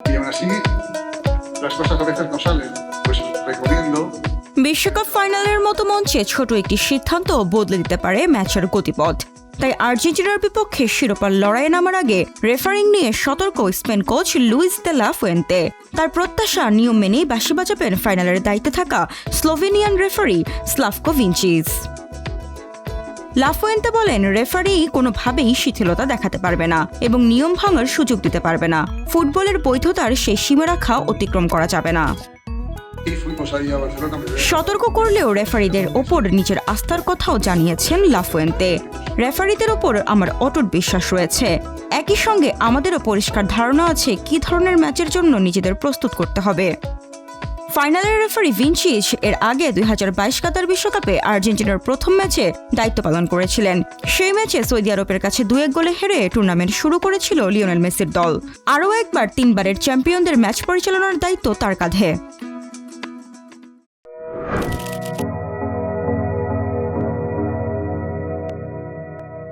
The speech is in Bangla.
Y aún así, las cosas a veces no salen. Pues recomiendo বিশ্বকাপ ফাইনালের মতো মঞ্চে ছোট একটি সিদ্ধান্ত বদলে দিতে পারে ম্যাচের গতিপথ। তাই আর্জেন্টিনার বিপক্ষে শিরোপার লড়াইয়ে নামার আগে রেফারিং নিয়ে সতর্ক Spain coach Luis de la Fuente. তার প্রত্যাশা নিয়ম মেনেই বাঁশি বাজাবেন ফাইনালের দায়িত্বে থাকা Slovenian referee Slavko ভিঞ্চিচ। La Fuente বলেন, রেফারি কোনোভাবেই শিথিলতা দেখাতে পারবে না এবং নিয়ম ভাঙার সুযোগ দিতে পারবে না। ফুটবলের বৈধতার সেই সীমারেখা অতিক্রম করা যাবে না। y fuimos ahí a Barcelona. সতর্ক করলেও রেফারিদের ওপর নিজের আস্থার কথাও জানিয়েছেন লা ফুয়েন্তে। রেফারিদের ওপর আমার অটুট বিশ্বাস রয়েছে। একই সঙ্গে আমাদেরও পরিষ্কার ধারণা আছে কী ধরনের ম্যাচের জন্য নিজেদের প্রস্তুত করতে হবে। ফাইনালের রেফারি ভিঞ্চিচ এর আগে 2022 কাতার বিশ্বকাপে আর্জেন্টিনার প্রথম ম্যাচে দায়িত্ব পালন করেছিলেন। সেই ম্যাচে সৌদি আরবের কাছে 2-1 গোলে হেরে টুর্নামেন্ট শুরু করেছিল লিওনেল মেসির দল। আরও একবার 3বারের চ্যাম্পিয়নদের ম্যাচ পরিচালনার দায়িত্ব তার কাঁধে।